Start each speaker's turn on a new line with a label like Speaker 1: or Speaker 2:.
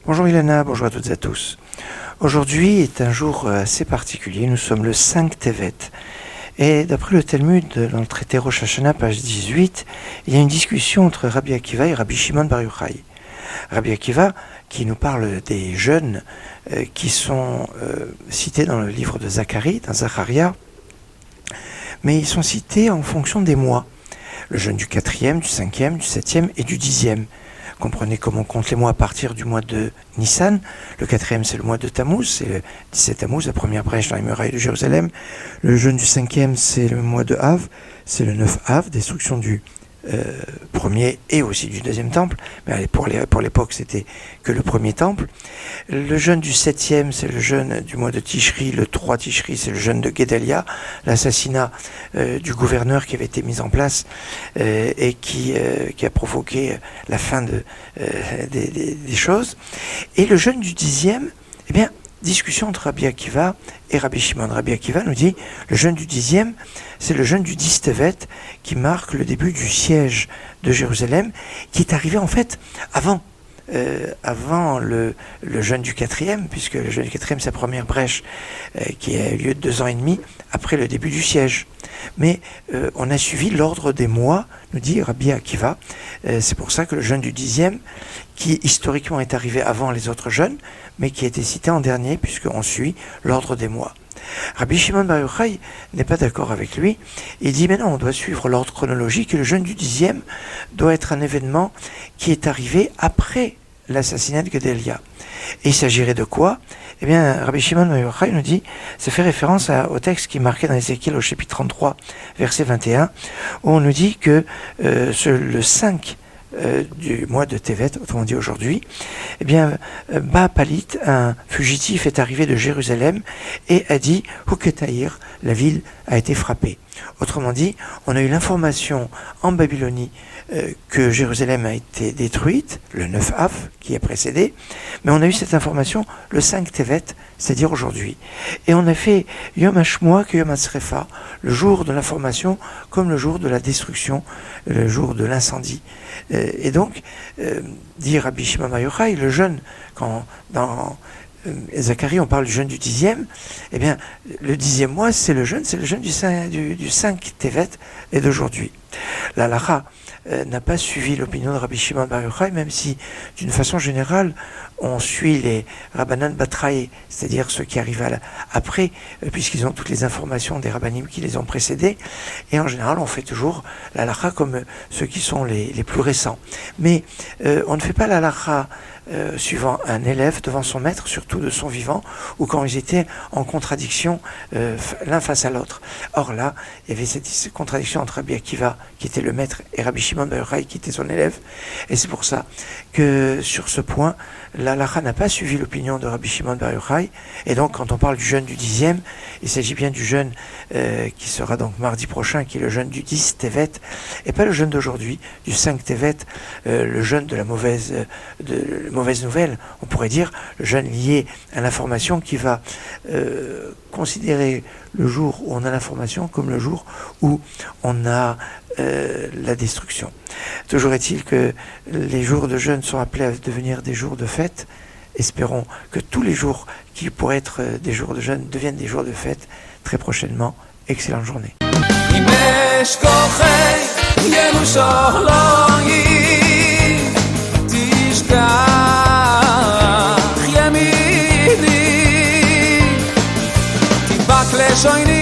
Speaker 1: Bonjour Ilana, bonjour à toutes et à tous. Aujourd'hui est un jour assez particulier, nous sommes le 5 Tevet. Et d'après le Talmud, dans le traité Rosh Hashanah, page 18, il y a une discussion entre Rabbi Akiva et Rabbi Shimon Bar Yochai. Rabbi Akiva, qui nous parle des jeûnes qui sont cités dans le livre de Zacharie, dans Zacharia, mais ils sont cités en fonction des mois. Le jeûne du 4e, du 5e, du 7e et du 10e. Comprenez comment on compte les mois à partir du mois de Nissan. Le 4e, c'est le mois de Tammuz, c'est le 17 Tammuz, la première brèche dans les murailles de Jérusalem. Le jeûne du 5e, c'est le mois de Av, c'est le 9 Av, destruction du premier et aussi du deuxième temple. Mais pour l'époque, c'était que le premier temple. Le jeûne du 7e, c'est le jeûne du mois de Tishri. Le 3 Tishri, c'est le jeûne de Guédalia, l'assassinat du gouverneur qui avait été mis en place et qui a provoqué la fin des choses. Et le jeûne du 10e, eh bien, discussion entre Rabbi Akiva et Rabbi Shimon. Rabbi Akiva nous dit, le jeûne du 10e, c'est le jeûne du 10 Tevet qui marque le début du siège de Jérusalem, qui est arrivé en fait avant le jeûne du 4e, puisque le jeûne du 4e, c'est la première brèche qui a eu lieu 2 ans et demi après le début du siège. Mais on a suivi l'ordre des mois, nous dit Rabbi Akiva. C'est pour ça que le jeûne du 10e, qui historiquement est arrivé avant les autres jeûnes, mais qui a été cité en dernier, puisqu'on suit l'ordre des mois. Rabbi Shimon Bar Yochai n'est pas d'accord avec lui. Il dit, mais non, on doit suivre l'ordre chronologique, et le jeûne du 10e doit être un événement qui est arrivé après l'assassinat de Guédalia. Et il s'agirait de quoi? Eh bien, Rabbi Shimon Bar Yochai nous dit, ça fait référence au texte qui est marqué dans Ézéchiel au chapitre 33, verset 21, où on nous dit que le 5 du mois de Tevet, autrement dit aujourd'hui, eh bien, Ba Palit, un fugitif, est arrivé de Jérusalem et a dit Huketaïr, la ville a été frappée. Autrement dit, on a eu l'information en Babylonie que Jérusalem a été détruite, le 9 Av qui a précédé, mais on a eu cette information le 5 Tevet, c'est-à-dire aujourd'hui. Et on a fait Yom HaShmua que Yom HaSrefa, le jour de l'information comme le jour de la destruction, le jour de l'incendie. Et donc, dit Rabbi Shimon Bar Yochai, le jeûne, quand dans Zacharie on parle du jeûne du 10e, eh bien, le 10e mois, c'est le jeûne du 5 Tevet et d'aujourd'hui. La Halacha n'a pas suivi l'opinion de Rabbi Shimon Bar Yochai, même si, d'une façon générale, on suit les Rabbanan Batraï, c'est-à-dire ceux qui arrivent après, puisqu'ils ont toutes les informations des Rabbanim qui les ont précédés, et en général, on fait toujours la Halacha comme ceux qui sont les plus récents. Mais on ne fait pas la Halacha suivant un élève devant son maître, surtout de son vivant, ou quand ils étaient en contradiction l'un face à l'autre. Or là, il y avait cette contradiction entre Rabbi Akiva, qui était le maître, et Rabbi Shimon Bar Yochai, qui était son élève, et c'est pour ça que sur ce point, la halacha n'a pas suivi l'opinion de Rabbi Shimon Bar Yochai, et donc quand on parle du jeûne du 10e, il s'agit bien du jeûne qui sera donc mardi prochain, qui est le jeûne du 10 Tevet, et pas le jeûne d'aujourd'hui, du 5 Tevet, le jeûne de la mauvaise nouvelle, on pourrait dire, le jeûne lié à l'information qui va considérer le jour où on a l'information comme le jour où on a la destruction. Toujours est-il que les jours de jeûne sont appelés à devenir des jours de fête. Espérons que tous les jours qui pourraient être des jours de jeûne deviennent des jours de fête très prochainement. Excellente journée.
Speaker 2: Shiny